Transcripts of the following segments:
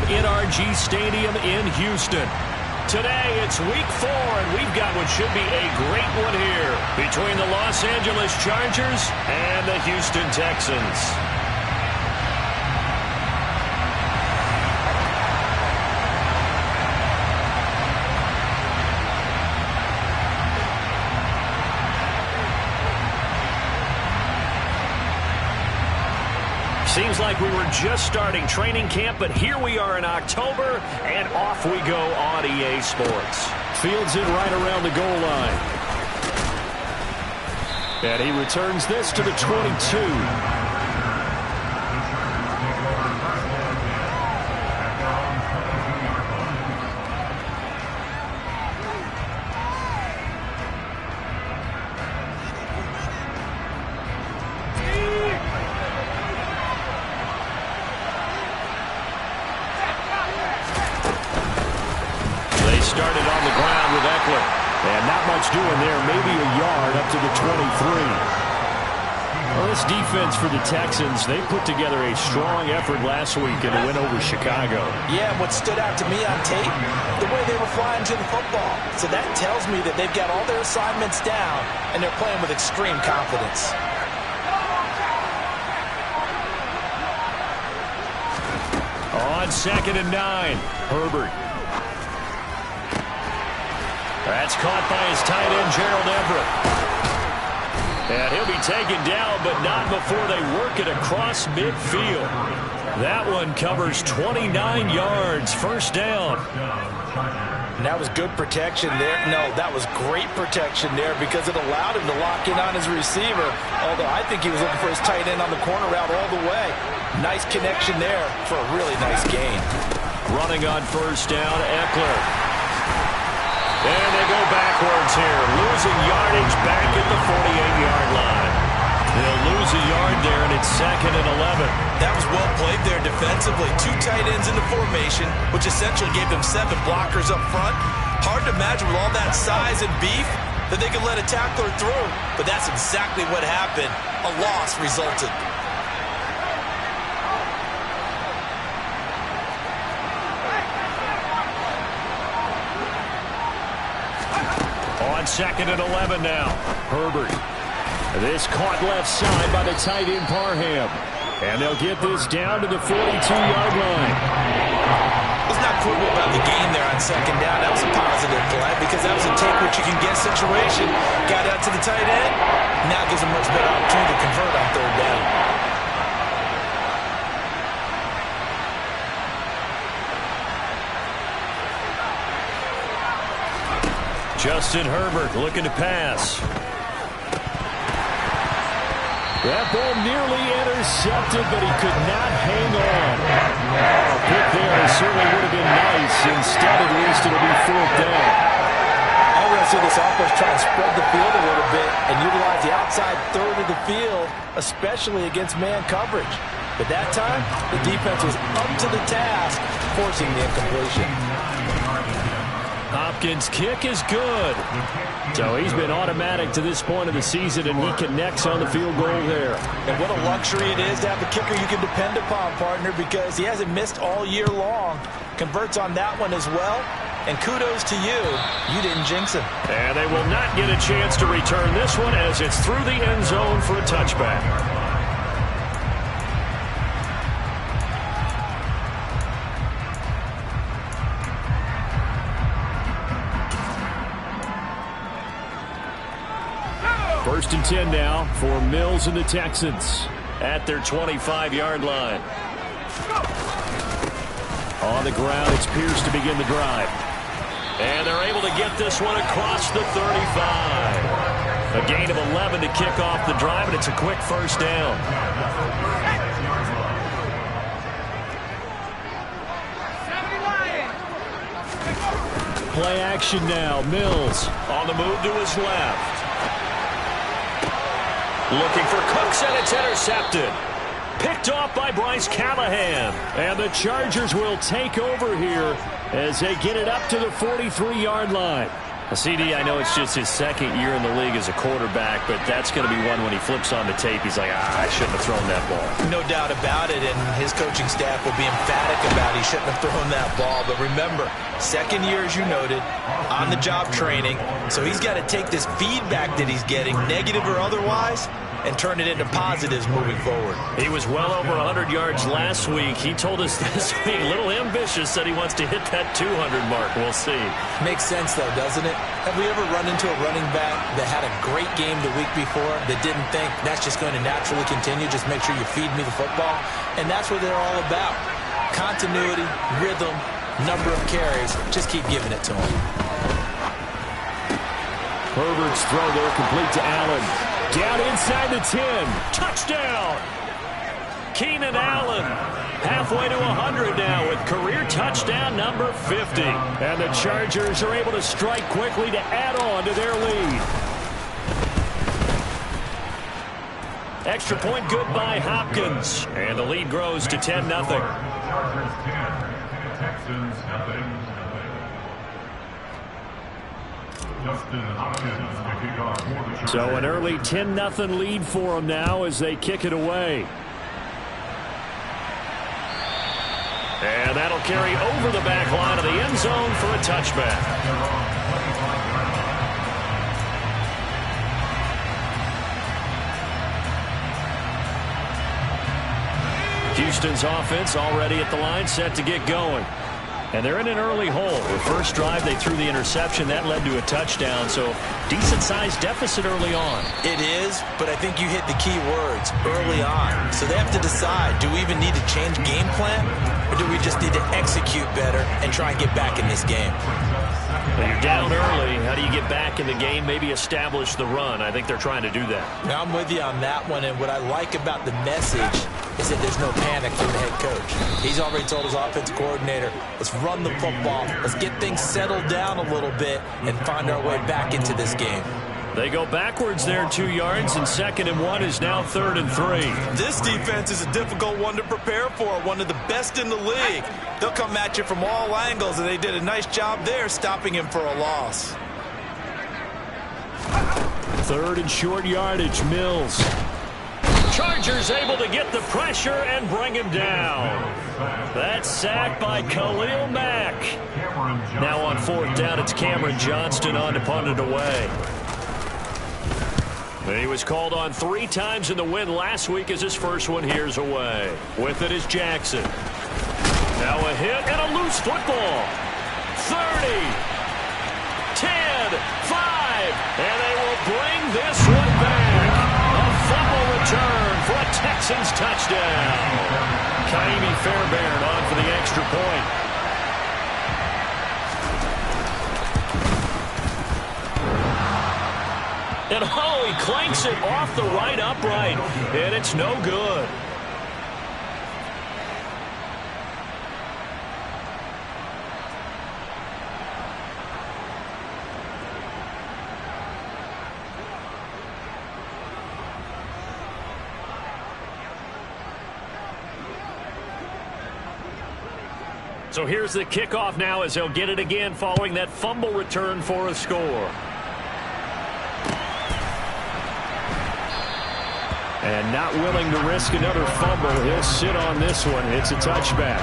NRG Stadium in Houston. Today, it's week 4, and we've got what should be a great one here between the Los Angeles Chargers and the Houston Texans. Seems like we were just starting training camp, but here we are in October, and off we go on EA Sports. Fields it right around the goal line. And he returns this to the 22. Started on the ground with Eckler. And not much doing there, maybe a yard up to the 23. Well, this defense for the Texans, they put together a strong effort last week in a win over Chicago. Yeah, what stood out to me on tape, the way they were flying to the football. So that tells me that they've got all their assignments down, and they're playing with extreme confidence. On 2nd and 9, Herbert. That's caught by his tight end, Gerald Everett. And he'll be taken down, but not before they work it across midfield. That one covers 29 yards, first down. And that was good protection there. No, that was great protection there because it allowed him to lock in on his receiver. Although I think he was looking for his tight end on the corner route all the way. Nice connection there for a really nice gain. Running on first down, Eckler. And they go backwards here, losing yardage back at the 48-yard line. They'll lose a yard there, and it's 2nd and 11. That was well played there defensively. 2 tight ends in the formation, which essentially gave them 7 blockers up front. Hard to imagine with all that size and beef that they could let a tackler through. But that's exactly what happened. A loss resulted. On 2nd and 11 now, Herbert. This caught left side by the tight end Parham. And they'll get this down to the 42-yard line. Let's not quibble about the gain there on 2nd down. That was a positive play because that was a take-what-you-can-get situation. Got out to the tight end. Now gives them much better opportunity to convert on 3rd down. Justin Herbert looking to pass. That ball nearly intercepted, but he could not hang on. A pick there certainly would have been nice. Instead, at least, it'll be 4th down. I'm going to see this offense try and spread the field a little bit and utilize the outside third of the field, especially against man coverage. But that time, the defense was up to the task, forcing the incompletion. Hopkins' kick is good. So he's been automatic to this point of the season, and he connects on the field goal there. And what a luxury it is to have a kicker you can depend upon, partner, because he hasn't missed all year long. Converts on that one as well. And kudos to you. You didn't jinx him. And they will not get a chance to return this one as it's through the end zone for a touchback. First and 10 now for Mills and the Texans at their 25-yard line. On the ground, it's Pierce to begin the drive. And they're able to get this one across the 35. A gain of 11 to kick off the drive, and it's a quick first down. Play action now. Mills on the move to his left. Looking for Cooks, and it's intercepted. Picked off by Bryce Callahan. And the Chargers will take over here as they get it up to the 43-yard line. CD, I know it's just his second year in the league as a quarterback, but that's going to be one when he flips on the tape. He's like, I shouldn't have thrown that ball. No doubt about it, and his coaching staff will be emphatic about he shouldn't have thrown that ball. But remember, second year, as you noted, on-the-job training, so he's got to take this feedback that he's getting, negative or otherwise, and turn it into positives moving forward. He was well over 100 yards last week. He told us this week, a little ambitious, said he wants to hit that 200 mark. We'll see. Makes sense, though, doesn't it? Have we ever run into a running back that had a great game the week before that didn't think that's just going to naturally continue, just make sure you feed me the football? And that's what they're all about. Continuity, rhythm, number of carries. Just keep giving it to him. Herbert's throw there complete to Allen. Down inside the 10. Touchdown! Keenan Allen halfway to 100 now with career touchdown number 50. And the Chargers are able to strike quickly to add on to their lead. Extra point good by Hopkins. And the lead grows to 10-0. Chargers 10, Texans nothing. So an early 10-0 lead for them now as they kick it away. And that'll carry over the back line of the end zone for a touchback. Houston's offense already at the line, set to get going. And they're in an early hole. The first drive, they threw the interception. That led to a touchdown. So decent-sized deficit early on. It is, but I think you hit the key words, early on. So they have to decide, do we even need to change game plan? Or do we just need to execute better and try and get back in this game? Well, you're down early. How do you get back in the game? Maybe establish the run. I think they're trying to do that. Now, I'm with you on that one. And what I like about the message is that there's no panic from the head coach. He's already told his offensive coordinator, let's run the football. Let's get things settled down a little bit and find our way back into this game. They go backwards there 2 yards, and 2nd and 1 is now 3rd and 3. This defense is a difficult one to prepare for, one of the best in the league. They'll come at you from all angles, and they did a nice job there stopping him for a loss. 3rd and short yardage, Mills. Chargers able to get the pressure and bring him down. That's sacked by Khalil Mack. Now on 4th down, it's Cameron Johnston on to punt it away. He was called on 3 times in the win last week as his first one here's away. With it is Jackson. Now a hit and a loose football. 30, 10, 5, and they will bring this one back. A fumble return for a Texans touchdown. Kaimi Fairbairn on for the extra point. And he clanks it off the right upright, and it's no good. So here's the kickoff now as they'll get it again following that fumble return for a score. And not willing to risk another fumble. He'll sit on this one. It's a touchback.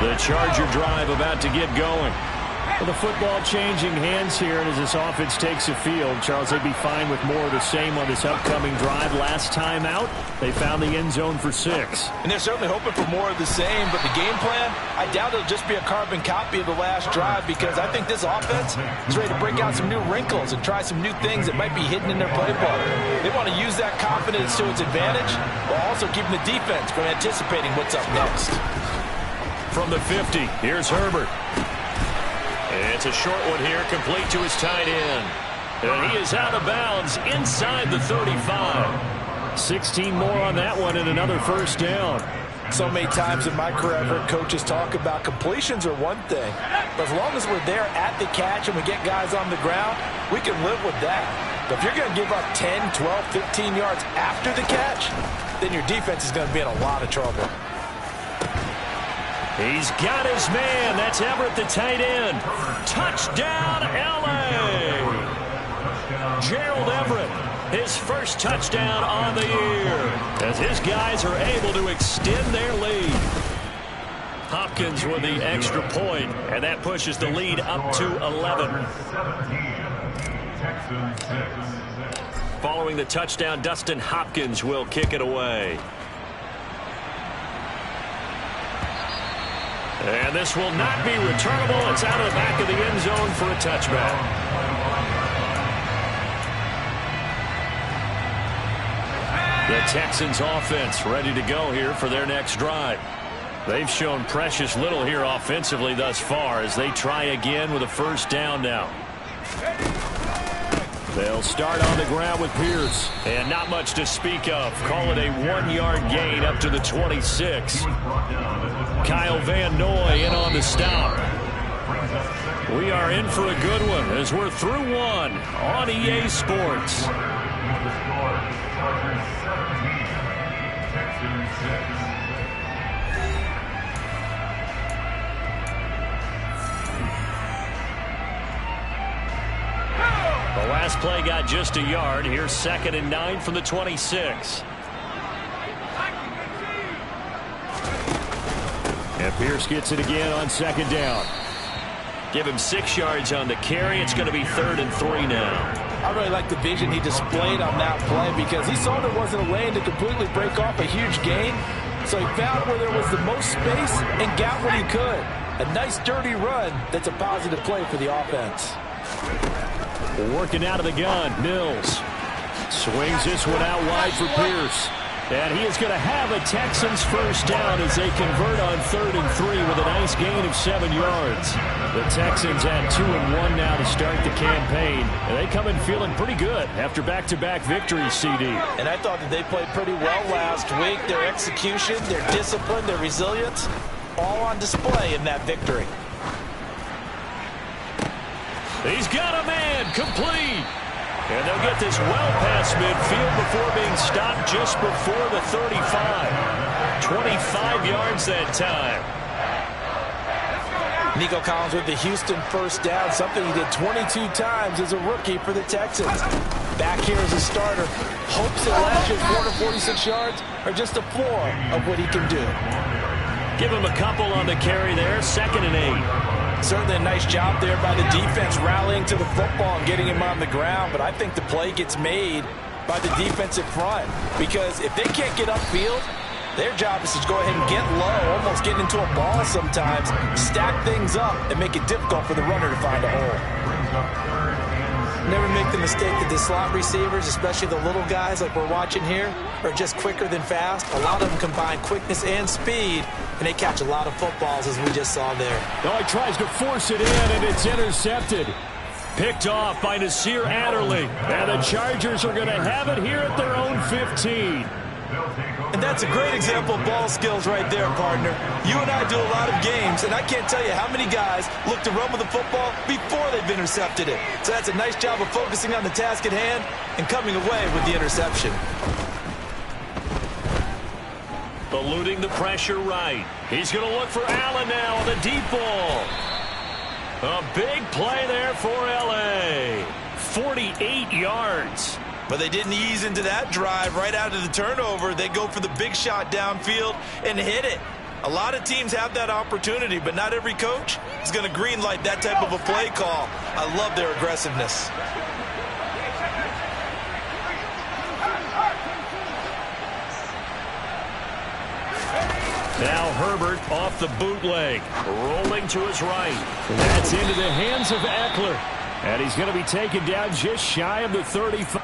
The Charger drive about to get going. Well, the football changing hands here, and as this offense takes the field, Charles, they'd be fine with more of the same on this upcoming drive. Last time out, they found the end zone for 6. And they're certainly hoping for more of the same, but the game plan, I doubt it'll just be a carbon copy of the last drive, because I think this offense is ready to break out some new wrinkles and try some new things that might be hidden in their playbook. They want to use that confidence to its advantage, while also keeping the defense from anticipating what's up next. From the 50, here's Herbert. It's a short one here, complete to his tight end. And he is out of bounds inside the 35. 16 more on that one and another first down. So many times in my career, I've heard coaches talk about completions are one thing, but as long as we're there at the catch and we get guys on the ground, we can live with that. But if you're going to give up 10, 12, 15 yards after the catch, then your defense is going to be in a lot of trouble. He's got his man. That's Everett, the tight end. Touchdown, L.A. Gerald Everett, his first touchdown on the year, as his guys are able to extend their lead. Hopkins with the extra point, and that pushes the lead up to 11. Following the touchdown, Dustin Hopkins will kick it away. And this will not be returnable. It's out of the back of the end zone for a touchback. The Texans offense ready to go here for their next drive. They've shown precious little here offensively thus far as they try again with a first down now. They'll start on the ground with Pierce. And not much to speak of. Call it a 1-yard gain up to the 26. Kyle Van Noy in on the stop. We are in for a good one as we're through one on EA Sports. The last play got just a yard. Here's 2nd and 9 from the 26. And Pierce gets it again on 2nd down. Give him 6 yards on the carry. It's going to be 3rd and 3 now. I really like the vision he displayed on that play because he saw there wasn't a lane to completely break off a huge gain. So he found where there was the most space and got what he could. A nice dirty run that's a positive play for the offense. Working out of the gun, Mills. Swings this one out wide for Pierce. And he is going to have a Texans first down as they convert on 3rd and 3 with a nice gain of 7 yards. The Texans at 2-1 now to start the campaign. And they come in feeling pretty good after back-to-back victories, CD. And I thought that they played pretty well last week. Their execution, their discipline, their resilience, all on display in that victory. He's got a man, complete. And they'll get this well past midfield before being stopped just before the 35. 25 yards that time. Nico Collins with the Houston first down, something he did 22 times as a rookie for the Texans. Back here as a starter, hopes it lasts you 446 yards or just a floor of what he can do. Give him a couple on the carry there, 2nd and 8. Certainly a nice job there by the defense rallying to the football and getting him on the ground, but I think the play gets made by the defensive front because if they can't get upfield, their job is to go ahead and get low, almost get into a ball sometimes, stack things up, and make it difficult for the runner to find a hole. Never make the mistake that the slot receivers, especially the little guys like we're watching here, are just quicker than fast. A lot of them combine quickness and speed, and they catch a lot of footballs, as we just saw there. Oh, he tries to force it in, and it's intercepted. Picked off by Nasir Adderley. And the Chargers are going to have it here at their own 15. And that's a great example of ball skills right there, partner. You and I do a lot of games, and I can't tell you how many guys look to run with the football before they've intercepted it. So that's a nice job of focusing on the task at hand and coming away with the interception. Eluding the pressure right. He's going to look for Allen now on the deep ball. A big play there for L.A. 48 yards. But they didn't ease into that drive right out of the turnover. They go for the big shot downfield and hit it. A lot of teams have that opportunity, but not every coach is going to green light that type of a play call. I love their aggressiveness. Now Herbert off the bootleg, rolling to his right. That's into the hands of Eckler. And he's going to be taken down just shy of the 35.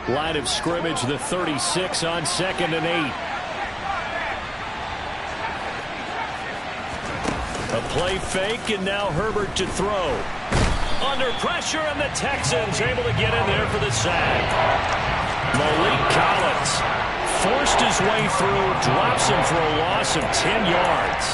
Line of scrimmage, the 36 on 2nd and 8. A play fake, and now Herbert to throw. Under pressure, and the Texans able to get in there for the sack. Malik Collins forced his way through, drops him for a loss of 10 yards.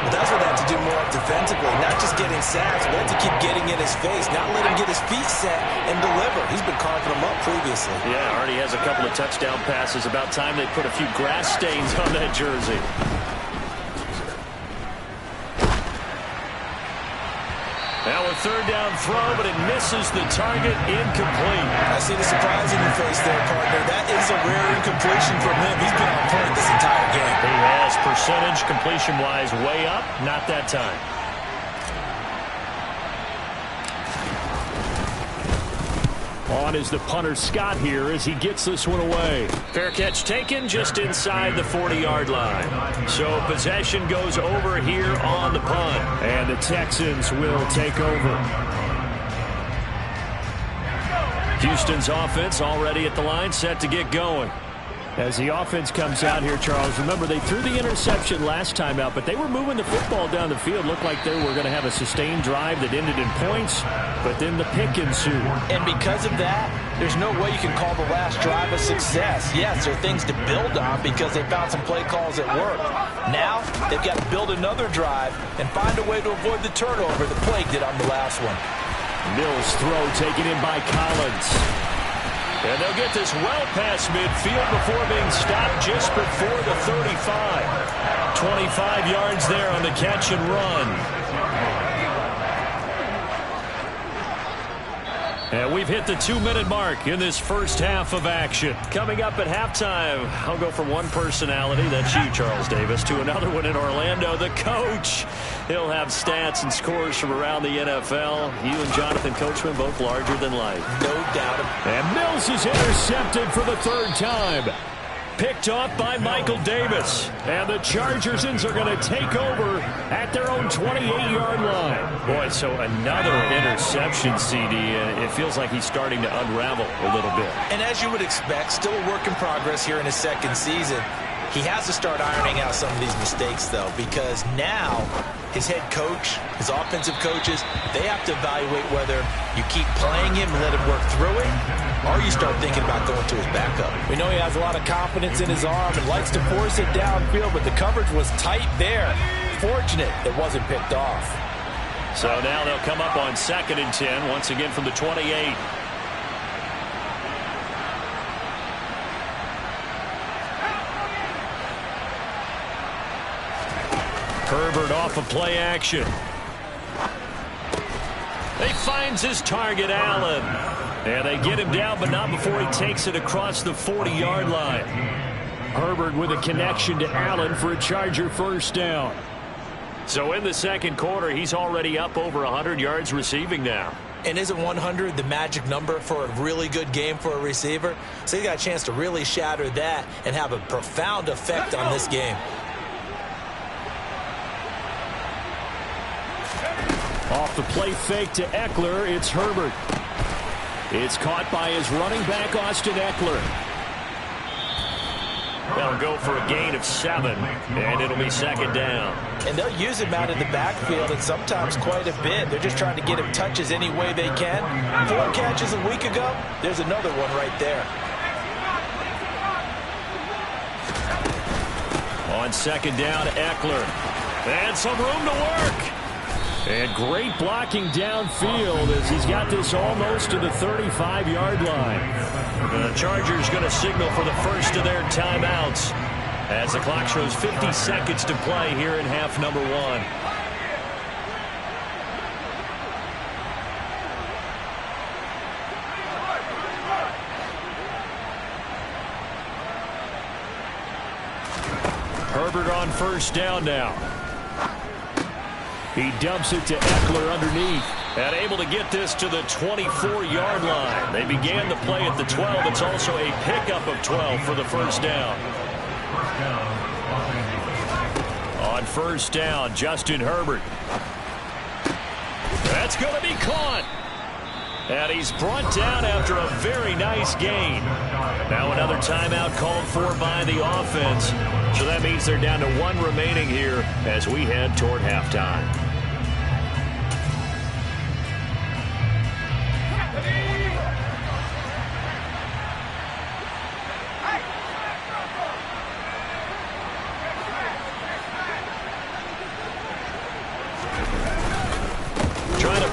Well, that's what they have to do more defensively, not just getting sacks, but to keep getting in his face, not let him get his feet set and deliver. He's been carving them up previously. Yeah, already has a couple of touchdown passes. About time they put a few grass stains on that jersey. Now a third down throw, but it misses the target, incomplete. I see the surprise in your face there, partner. That is a rare incompletion from him. He's been on point this entire game. He has percentage, completion-wise, way up. Not that time. On is the punter Scott here as he gets this one away. Fair catch taken just inside the 40-yard line. So possession goes over here on the punt. And the Texans will take over. Houston's offense already at the line, set to get going. As the offense comes out here, Charles, remember they threw the interception last time out, but they were moving the football down the field. Looked like they were going to have a sustained drive that ended in points, but then the pick ensued. And because of that, there's no way you can call the last drive a success. Yes, there are things to build on because they found some play calls that worked. Now, they've got to build another drive and find a way to avoid the turnover that plagued it on the last one. Mills' throw taken in by Collins. And they'll get this well past midfield before being stopped just before the 35. 25 yards there on the catch and run. And we've hit the 2-minute mark in this first half of action. Coming up at halftime, I'll go from one personality, that's you, Charles Davis, to another one in Orlando, the coach. He'll have stats and scores from around the NFL. You and Jonathan Coachman both larger than life. No doubt. And Mills is intercepted for the third time. Picked off by Michael Davis. And the Chargersons are going to take over at their own 28-yard line. Boy, so another interception, CD. It feels like he's starting to unravel a little bit. And as you would expect, still a work in progress here in his second season. He has to start ironing out some of these mistakes, though, because now his head coach, his offensive coaches, they have to evaluate whether you keep playing him and let him work through it, or you start thinking about going to his backup. We know he has a lot of confidence in his arm and likes to force it downfield, but the coverage was tight there. Fortunate it wasn't picked off. So now they'll come up on 2nd and 10, once again from the 28. Herbert off of play action. He finds his target, Allen. And they get him down, but not before he takes it across the 40-yard line. Herbert with a connection to Allen for a Charger first down. So in the second quarter, he's already up over 100 yards receiving now. And isn't 100 the magic number for a really good game for a receiver? So he got a chance to really shatter that and have a profound effect on this game. Off the play fake to Eckler, it's Herbert. It's caught by his running back, Austin Eckler. They'll go for a gain of 7, and it'll be second down. And they'll use him out of the backfield, and sometimes quite a bit. They're just trying to get him touches any way they can. 4 catches a week ago, there's another one right there. On second down, Eckler. And some room to work. And great blocking downfield as he's got this almost to the 35-yard line. The Chargers going to signal for the first of their timeouts as the clock shows 50 seconds to play here in half number 1. Herbert on first down now. He dumps it to Eckler underneath. And able to get this to the 24-yard line. They began the play at the 12. It's also a pickup of 12 for the first down. On first down, Justin Herbert. That's going to be caught. And he's brought down after a very nice gain. Now another timeout called for by the offense. So that means they're down to one remaining here as we head toward halftime.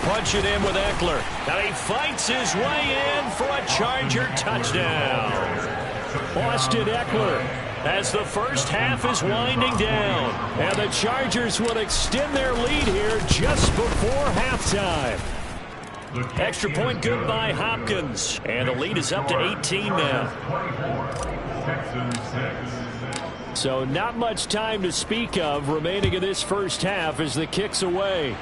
Punch it in with Eckler. And he fights his way in for a Charger touchdown. Austin Eckler as the first half is winding down. And the Chargers will extend their lead here just before halftime. Extra point good by Hopkins. And the lead is up to 18 now. So not much time to speak of remaining in this first half as the kick's away.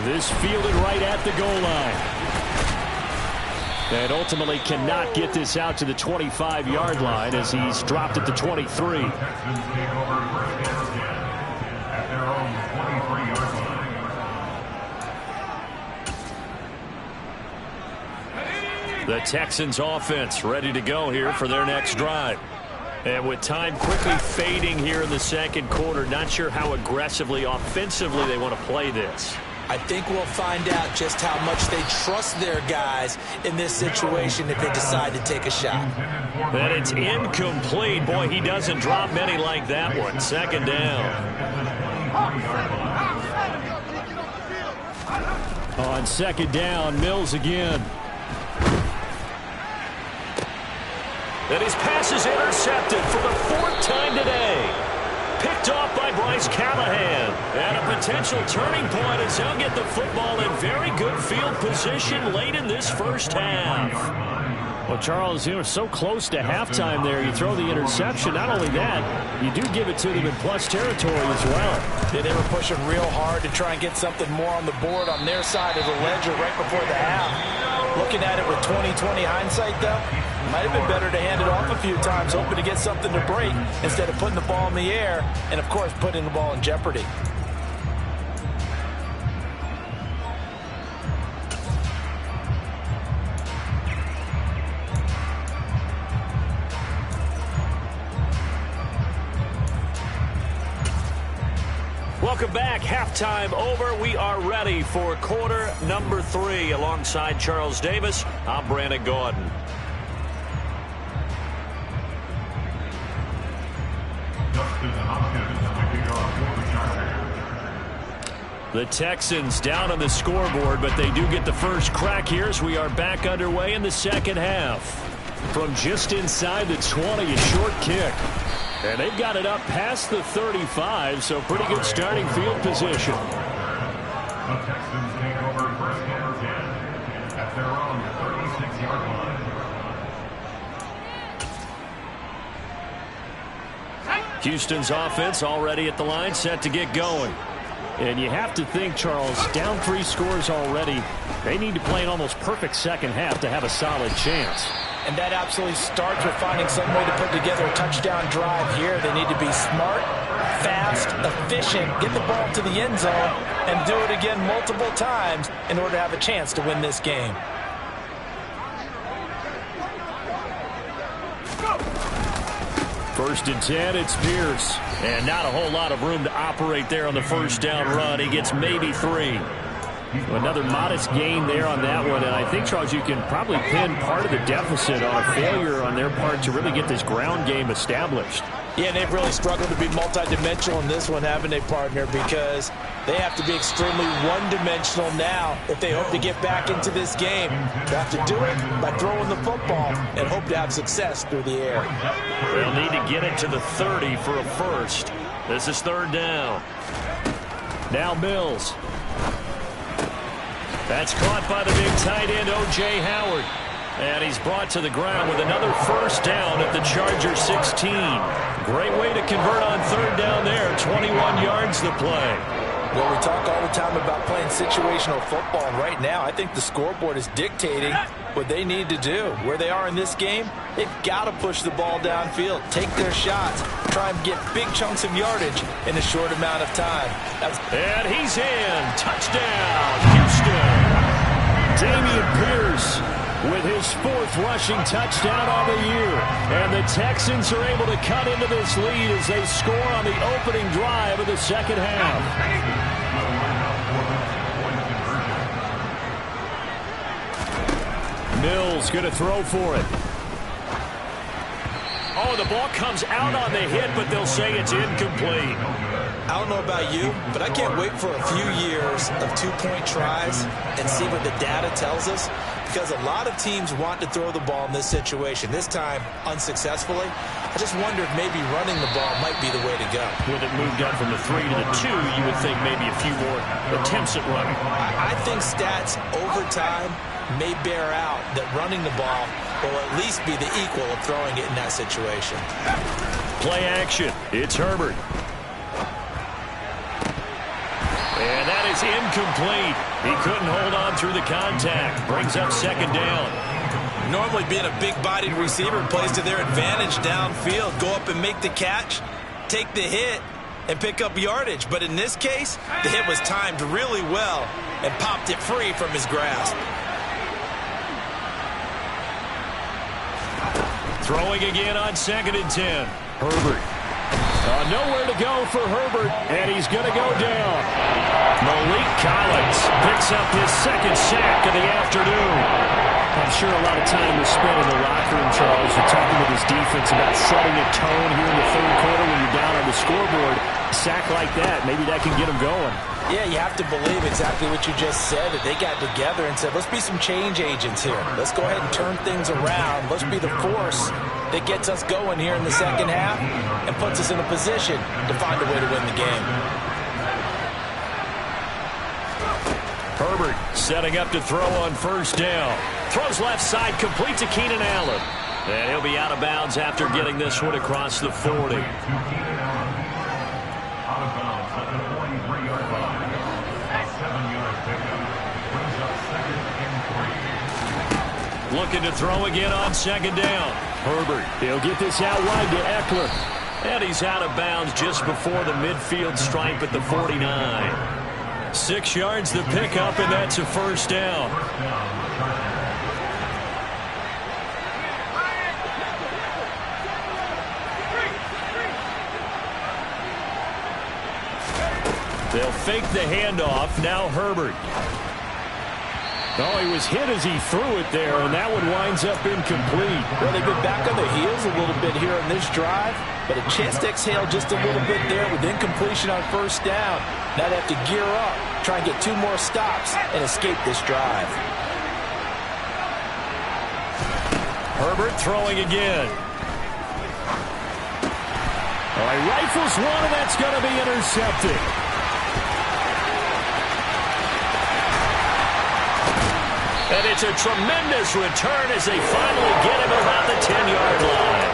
This fielded right at the goal line. And ultimately cannot get this out to the 25-yard line as he's dropped at the 23. The Texans offense ready to go here for their next drive. And with time quickly fading here in the second quarter, not sure how aggressively, offensively they want to play this. I think we'll find out just how much they trust their guys in this situation if they decide to take a shot. And it's incomplete. Boy, he doesn't drop many like that one. Second down. On second down, Mills again. And his pass is intercepted for the fourth time today. Picked off by Bryce Callahan. And a potential turning point as he'll get the football in very good field position late in this first half. Well, Charles, you were so close to halftime there. You throw the interception. Not only that, you do give it to them in plus territory as well. Yeah, they were pushing real hard to try and get something more on the board on their side of the ledger right before the half. Looking at it with 20/20 hindsight, though, might have been better to hand it off a few times, hoping to get something to break instead of putting the ball in the air and, of course, putting the ball in jeopardy. Welcome back. Halftime over. We are ready for quarter number 3. Alongside Charles Davis, I'm Brandon Gaudin. The Texans down on the scoreboard, but they do get the first crack here as we are back underway in the second half. From just inside the 20, a short kick. And they've got it up past the 35, so pretty good starting field position. The Texans take over first and 10 at their own 36-yard line. Houston's offense already at the line, set to get going. And you have to think, Charles, down 3 scores already. They need to play an almost perfect second half to have a solid chance. And that absolutely starts with finding some way to put together a touchdown drive here. They need to be smart, fast, efficient, get the ball to the end zone, and do it again multiple times in order to have a chance to win this game. First and 10, it's Pierce. And not a whole lot of room to operate there on the first down run. He gets maybe 3. Another modest gain there on that one, and I think, Charles, you can probably pin part of the deficit on a failure on their part to really get this ground game established. Yeah, and they've really struggled to be multidimensional in this one, haven't they, partner? Because they have to be extremely one-dimensional now if they hope to get back into this game. They have to do it by throwing the football and hope to have success through the air. They'll need to get it to the 30 for a first. This is third down. Now Mills. That's caught by the big tight end, O.J. Howard. And he's brought to the ground with another first down at the Charger 16. Great way to convert on third down there. 21 yards to play. Well, we talk all the time about playing situational football, and right now I think the scoreboard is dictating what they need to do. Where they are in this game, they've got to push the ball downfield, take their shots, try and get big chunks of yardage in a short amount of time. And he's in. Touchdown, Houston. Dameon Pierce with his 4th rushing touchdown on the year. And the Texans are able to cut into this lead as they score on the opening drive of the second half. Mills going to throw for it. Oh, the ball comes out on the hit, but they'll say it's incomplete. I don't know about you, but I can't wait for a few years of 2-point tries and see what the data tells us, because a lot of teams want to throw the ball in this situation. This time, unsuccessfully. I just wonder if maybe running the ball might be the way to go. With it moved up from the 3 to the 2, you would think maybe a few more attempts at running. I think stats over time may bear out that running the ball will at least be the equal of throwing it in that situation. Play action. It's Herbert. And that is incomplete. He couldn't hold on through the contact. Brings up second down. Normally being a big-bodied receiver plays to their advantage downfield. Go up and make the catch, take the hit, and pick up yardage. But in this case, the hit was timed really well and popped it free from his grasp. Throwing again on 2nd and 10. Herbert. Nowhere to go for Herbert, and he's going to go down. Malik Collins picks up his 2nd sack of the afternoon. I'm sure a lot of time was spent in the locker room, Charles, and talking with his defense about setting a tone here in the 3rd quarter when you're down on the scoreboard. A sack like that, maybe that can get him going. Yeah, you have to believe exactly what you just said, that they got together and said, let's be some change agents here. Let's go ahead and turn things around. Let's be the force that gets us going here in the second half and puts us in a position to find a way to win the game. Herbert setting up to throw on 1st down. Throws left side, complete to Keenan Allen. And he'll be out of bounds after getting this one across the 40. Looking to throw again on 2nd down. Herbert, he'll get this out wide to Eckler. And he's out of bounds just before the midfield stripe at the 49. 6 yards to pick up, and that's a 1st down. They'll fake the handoff. Now Herbert. Oh, he was hit as he threw it there, and that one winds up incomplete. Well, they've been back on their heels a little bit here on this drive, but a chance to exhale just a little bit there with incompletion on 1st down. Now they have to gear up, try and get 2 more stops, and escape this drive. Herbert throwing again. Oh, he rifles one, and that's going to be intercepted. And it's a tremendous return as they finally get him around the 10-yard line.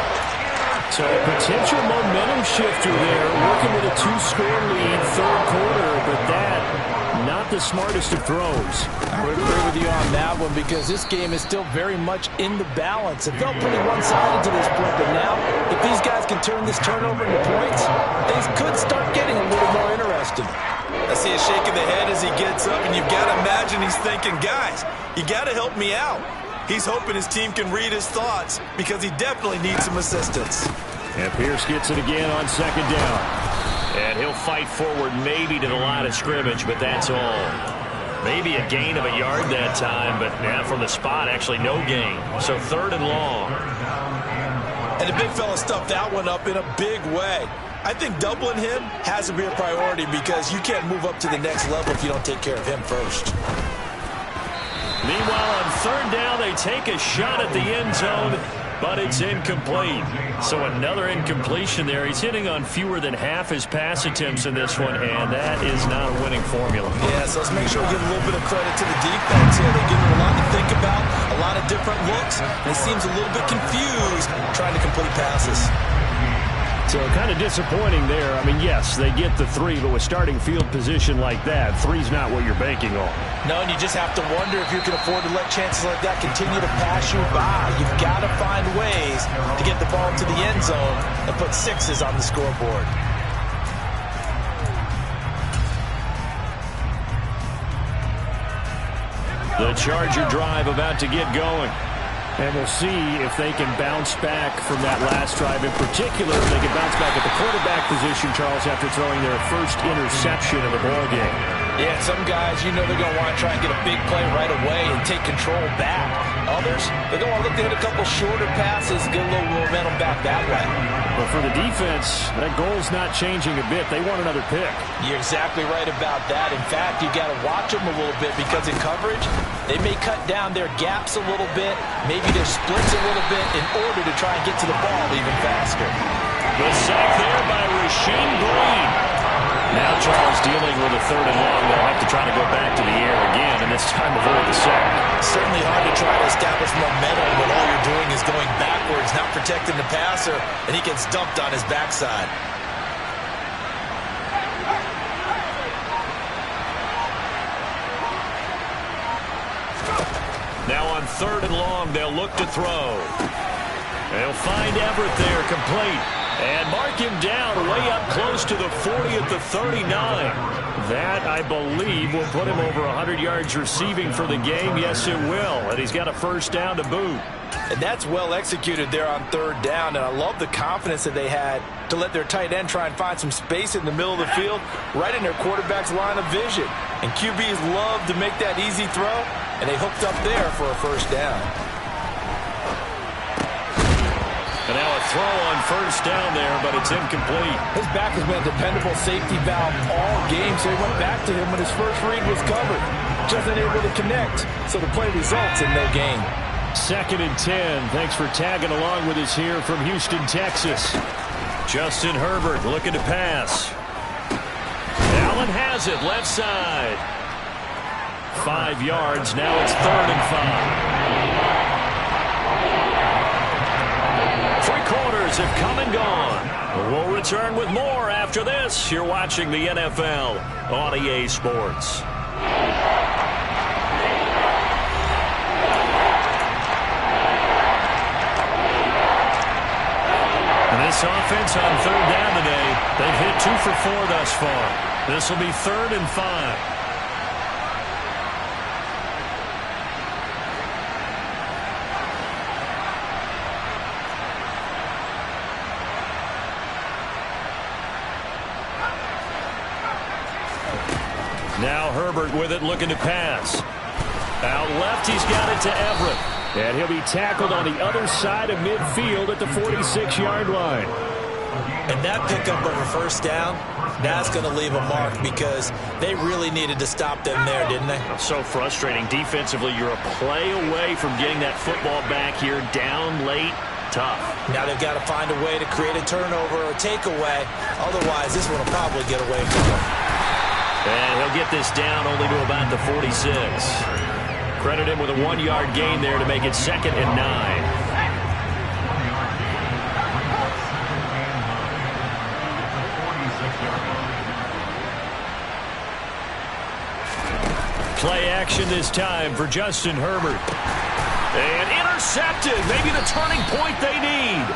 So a potential momentum shifter there, working with a 2-score lead, 3rd quarter, but that, not the smartest of throws. I would agree with you on that one because this game is still very much in the balance. It felt pretty one-sided to this point, but now, if these guys can turn this turnover into points, things could start getting a little more interesting. I see a shake of the head as he gets up, and you've got to imagine he's thinking, guys, you got to help me out. He's hoping his team can read his thoughts because he definitely needs some assistance. And Pierce gets it again on 2nd down. And he'll fight forward maybe to the line of scrimmage, but that's all. Maybe a gain of a yard that time, but now from the spot, actually no gain. So 3rd and long. And the big fella stuffed that one up in a big way. I think doubling him has to be a priority because you can't move up to the next level if you don't take care of him first. Meanwhile, on 3rd down, they take a shot at the end zone, but it's incomplete. So another incompletion there. He's hitting on fewer than half his pass attempts in this one, and that is not a winning formula. Yeah, so let's make sure we give a little bit of credit to the defense here. They're giving him a lot to think about, a lot of different looks, and he seems a little bit confused trying to complete passes. So kind of disappointing there. I mean, yes, they get the 3, but with starting field position like that, 3's not what you're banking on. No, and you just have to wonder if you can afford to let chances like that continue to pass you by. You've got to find ways to get the ball to the end zone and put 6s on the scoreboard. The Charger drive about to get going. And we'll see if they can bounce back from that last drive. In particular, if they can bounce back at the quarterback position, Charles, after throwing their first interception of the ballgame. Yeah, some guys, you know they're going to want to try and get a big play right away and take control back. Others, they're going to look to hit a couple shorter passes, get a little momentum back that way. But for the defense, that goal's not changing a bit. They want another pick. You're exactly right about that. In fact, you got to watch them a little bit because in coverage, they may cut down their gaps a little bit, maybe their splits a little bit in order to try and get to the ball even faster. The sack there by Rasheem Green. Now Charles dealing with a 3rd and long. They'll have to try to go back to the air again, and this time avoid the sack. Certainly hard to try to establish momentum when all you're doing is going backwards, not protecting the passer, and he gets dumped on his backside. Now on 3rd and long, they'll look to throw. They'll find Everett there, complete. And mark him down way up close to the 40 at the 39. That, I believe, will put him over 100 yards receiving for the game. Yes, it will. And he's got a 1st down to boot. And that's well executed there on 3rd down. And I love the confidence that they had to let their tight end try and find some space in the middle of the field, right in their quarterback's line of vision. And QBs love to make that easy throw, and they hooked up there for a 1st down. And now a throw on 1st down there, but it's incomplete. His back has been a dependable safety valve all game, so he went back to him when his first read was covered. Just unable to connect, so the play results in no gain. 2nd and 10. Thanks for tagging along with us here from Houston, Texas. Justin Herbert looking to pass. Allen has it, left side. 5 yards, now it's 3rd and 5. 3 quarters have come and gone. We'll return with more after this. You're watching the NFL on EA Sports. And this offense on 3rd down today, they've hit 2 for 4 thus far. This will be 3rd and 5. Now Herbert with it, looking to pass. Out left, he's got it to Everett. And he'll be tackled on the other side of midfield at the 46-yard line. And that pickup of a 1st down, that's going to leave a mark because they really needed to stop them there, didn't they? So frustrating. Defensively, you're a play away from getting that football back here down late. Tough. Now they've got to find a way to create a turnover or takeaway. Otherwise, this one will probably get away from them. And he'll get this down only to about the 46. Credit him with a 1-yard gain there to make it 2nd and 9. Play action this time for Justin Herbert. And intercepted. Maybe the turning point they need.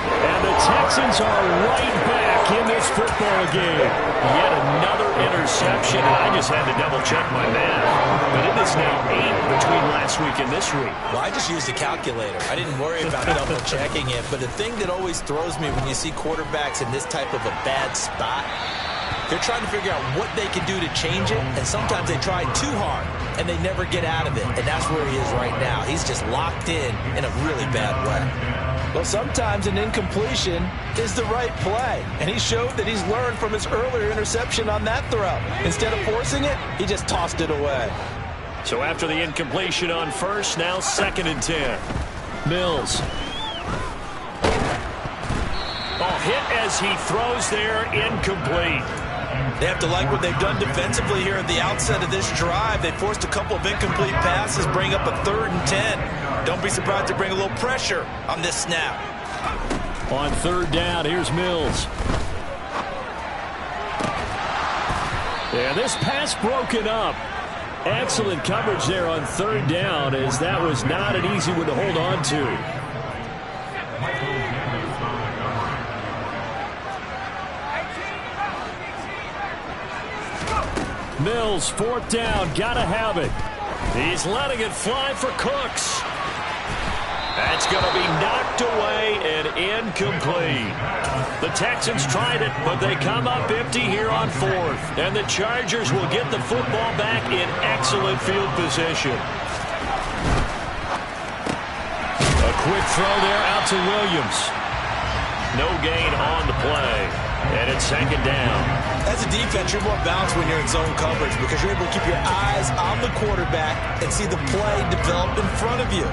And the Texans are right back in this football game. Yet another interception, and I just had to double-check my math. But it is now 8 between last week and this week. Well, I just used a calculator. I didn't worry about double-checking it. But the thing that always throws me when you see quarterbacks in this type of a bad spot, they're trying to figure out what they can do to change it, and sometimes they try too hard, and they never get out of it. And that's where he is right now. He's just locked in a really bad way. Well, sometimes an incompletion is the right play. And he showed that he's learned from his earlier interception on that throw. Instead of forcing it, he just tossed it away. So after the incompletion on 1st, now 2nd and 10. Mills. Oh, hit as he throws there, incomplete. They have to like what they've done defensively here at the outset of this drive. They forced a couple of incomplete passes, bring up a 3rd and 10. Don't be surprised to bring a little pressure on this snap. On 3rd down, here's Mills. And this pass broken up. Excellent coverage there on 3rd down, as that was not an easy one to hold on to. Mills, 4th down, gotta have it. He's letting it fly for Cooks. That's going to be knocked away and incomplete. The Texans tried it, but they come up empty here on fourth. And the Chargers will get the football back in excellent field position. A quick throw there out to Williams. No gain on the play. And it's second down. As a defense, you're more balanced when you're in zone coverage because you're able to keep your eyes on the quarterback and see the play develop in front of you.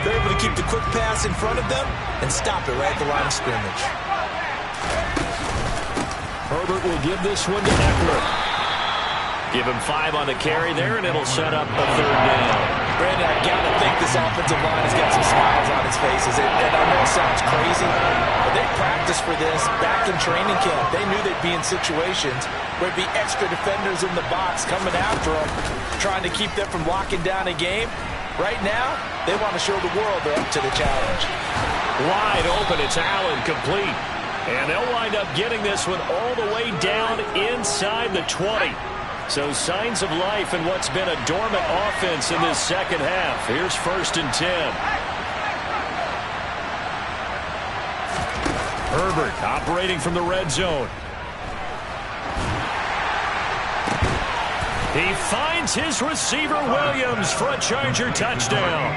They're able to keep the quick pass in front of them and stop it right at the line of scrimmage. Herbert will give this one to Eckler. Give him 5 on the carry there, and it'll set up a third down. Brandon, I got to think this offensive line has got some smiles on its faces. And I know it sounds crazy, but they practiced for this back in training camp. They knew they'd be in situations where it'd be extra defenders in the box coming after them, trying to keep them from locking down a game. Right now, they want to show the world they're up to the challenge. Wide open, it's Allen, complete. And they'll wind up getting this one all the way down inside the 20. So signs of life in what's been a dormant offense in this second half. Here's 1st and 10. Herbert operating from the red zone. He finds his receiver Williams for a Charger touchdown.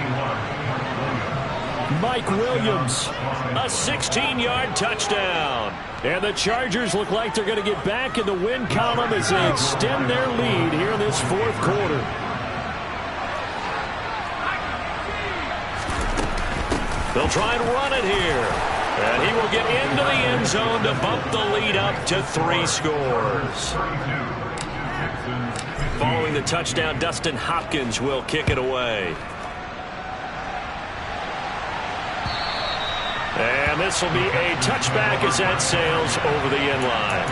Mike Williams, a 16-yard touchdown. And the Chargers look like they're going to get back in the win column as they extend their lead here in this fourth quarter. They'll try and run it here. And he will get into the end zone to bump the lead up to 3 scores. Following the touchdown, Dustin Hopkins will kick it away. And this will be a touchback as that sails over the end line.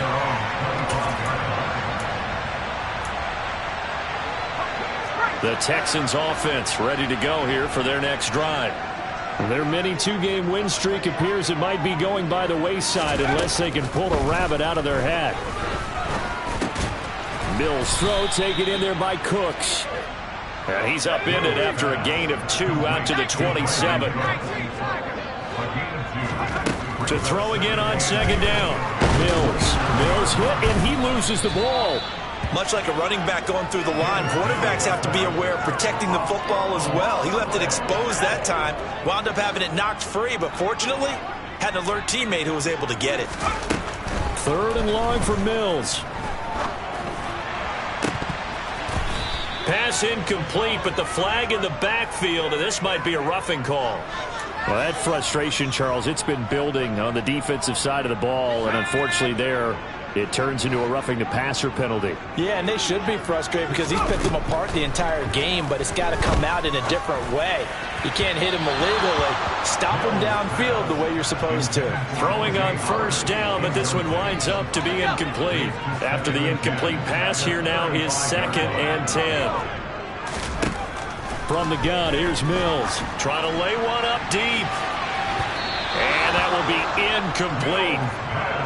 The Texans offense ready to go here for their next drive. Their mini 2-game win streak appears it might be going by the wayside unless they can pull a rabbit out of their hat. Mills' throw taken in there by Cooks. And he's upended after a gain of 2 out to the 27. To throw again on second down. Mills hit, and he loses the ball. Much like a running back going through the line, quarterbacks have to be aware of protecting the football as well. He left it exposed that time, wound up having it knocked free, but fortunately, had an alert teammate who was able to get it. 3rd and long for Mills. Pass incomplete, but the flag in the backfield, and this might be a roughing call. Well, that frustration, Charles, it's been building on the defensive side of the ball, and unfortunately there, it turns into a roughing the passer penalty. Yeah, and they should be frustrated because he's picked them apart the entire game, but it's got to come out in a different way. You can't hit him illegally. Stop him downfield the way you're supposed to. Throwing on 1st down, but this one winds up to be incomplete. After the incomplete pass, here now is 2nd and 10. From the gun, here's Mills. Trying to lay one up deep. And that will be incomplete.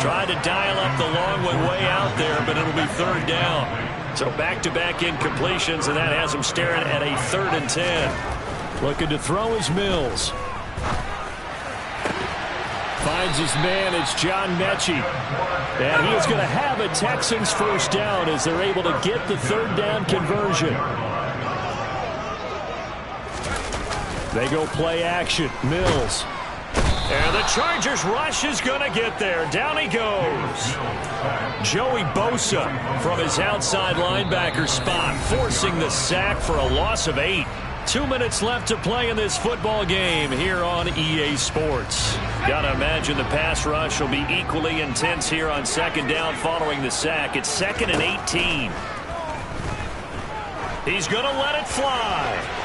Tried to dial up the long one way out there, but it'll be 3rd down. So back-to-back incompletions, and that has him staring at a 3rd and 10. Looking to throw is Mills. Finds his man, it's John Mechie. And he is going to have a Texans 1st down as they're able to get the 3rd down conversion. They go play action. Mills. And the Chargers rush is going to get there. Down he goes. Joey Bosa from his outside linebacker spot, forcing the sack for a loss of 8. 2 minutes left to play in this football game here on EA Sports. Gotta imagine the pass rush will be equally intense here on 2nd down following the sack. It's 2nd and 18. He's going to let it fly.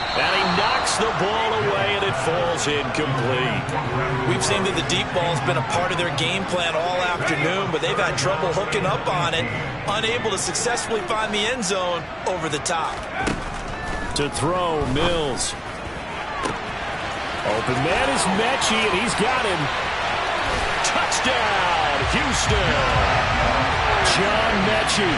And he knocks the ball away, and it falls incomplete. We've seen that the deep ball's been a part of their game plan all afternoon, but they've had trouble hooking up on it, unable to successfully find the end zone over the top. To throw, Mills. Open man is Mechie, and he's got him. Touchdown, Houston. John Mechie.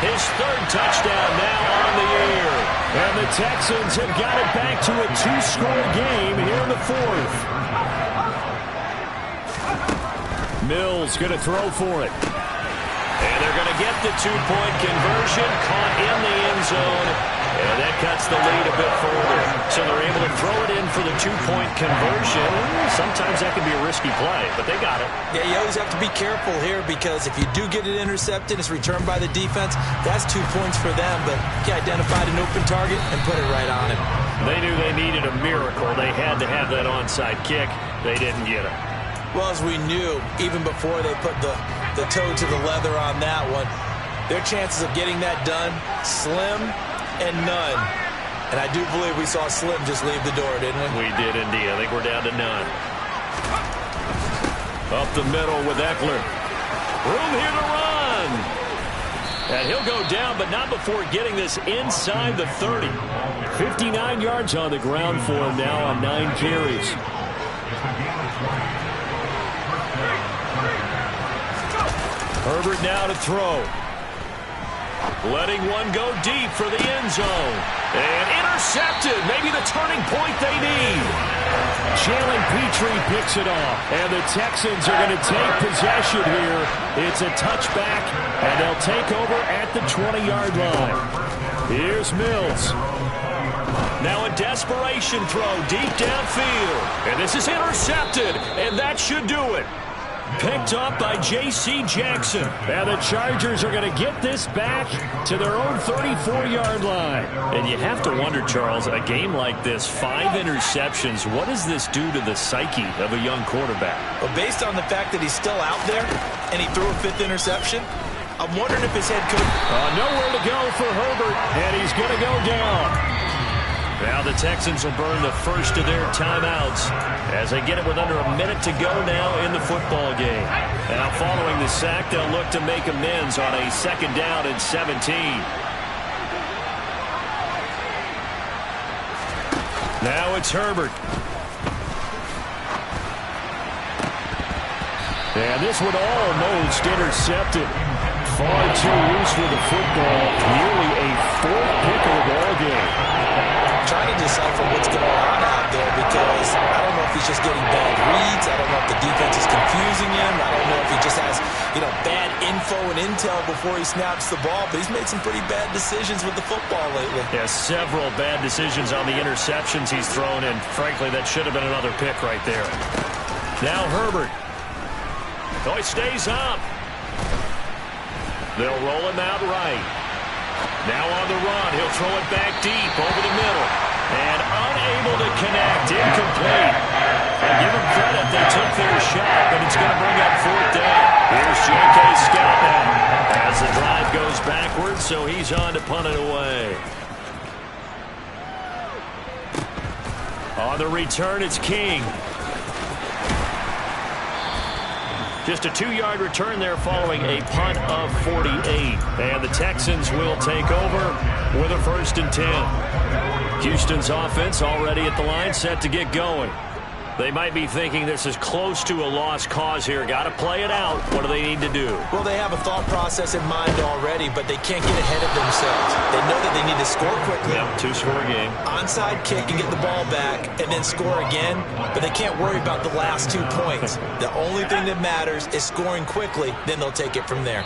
His third touchdown now on the year. And the Texans have got it back to a 2-score game here in the fourth. Mills going to throw for it. And they're going to get the 2-point conversion, caught in the end zone. And that cuts the lead a bit further. So they're able to throw it in for the 2-point conversion. Sometimes that can be a risky play, but they got it. Yeah, you always have to be careful here because if you do get it intercepted, it's returned by the defense, that's 2 points for them. But he identified an open target and put it right on him. They knew they needed a miracle. They had to have that onside kick. They didn't get it. Well, as we knew, even before they put the toe to the leather on that one, their chances of getting that done, slim and none. And I do believe we saw Slim just leave the door, didn't we? We did indeed. I think we're down to none. Up the middle with Eckler. Room here to run. And he'll go down, but not before getting this inside the 30. 59 yards on the ground for him now on 9 carries. Herbert now to throw. Letting one go deep for the end zone. And intercepted. Maybe the turning point they need. Jalen Petrie picks it off. And the Texans are going to take possession here. It's a touchback, and they'll take over at the 20-yard line. Here's Mills. Now a desperation throw deep downfield. And this is intercepted, and that should do it. Picked up by J.C. Jackson. And the Chargers are going to get this back to their own 34-yard line. And you have to wonder, Charles, a game like this, 5 interceptions, what does this do to the psyche of a young quarterback? Well, based on the fact that he's still out there and he threw a 5th interception, I'm wondering if his head coach... Nowhere to go for Herbert, and he's going to go down. Now the Texans will burn the first of their timeouts as they get it with under a minute to go now in the football game. Now following the sack, they'll look to make amends on a 2nd down and 17. Now it's Herbert. And this one almost intercepted. Far too loose with the football. Nearly a 4th pick of the ball game. Trying to decipher what's going on out there because I don't know if he's just getting bad reads. I don't know if the defense is confusing him. I don't know if he just has, bad info and intel before he snaps the ball. But he's made some pretty bad decisions with the football lately. Yeah, several bad decisions on the interceptions he's thrown, and frankly, that should have been another pick right there. Now Herbert. Oh, he stays up. They'll roll him out right. Now on the run, he'll throw it back deep over the middle. And unable to connect, incomplete. And give them credit, they took their shot, but it's going to bring up 4th down. Here's J.K. Scott now as the drive goes backwards, so he's on to punt it away. On the return, it's King. Just a 2-yard return there following a punt of 48. And the Texans will take over with a 1st and 10. Houston's offense already at the line, set to get going. They might be thinking this is close to a lost cause here. Got to play it out. What do they need to do? Well, they have a thought process in mind already, but they can't get ahead of themselves. They know that they need to score quickly. Yep, 2-score game. Onside kick and get the ball back and then score again, but they can't worry about the last 2 points. The only thing that matters is scoring quickly, then they'll take it from there.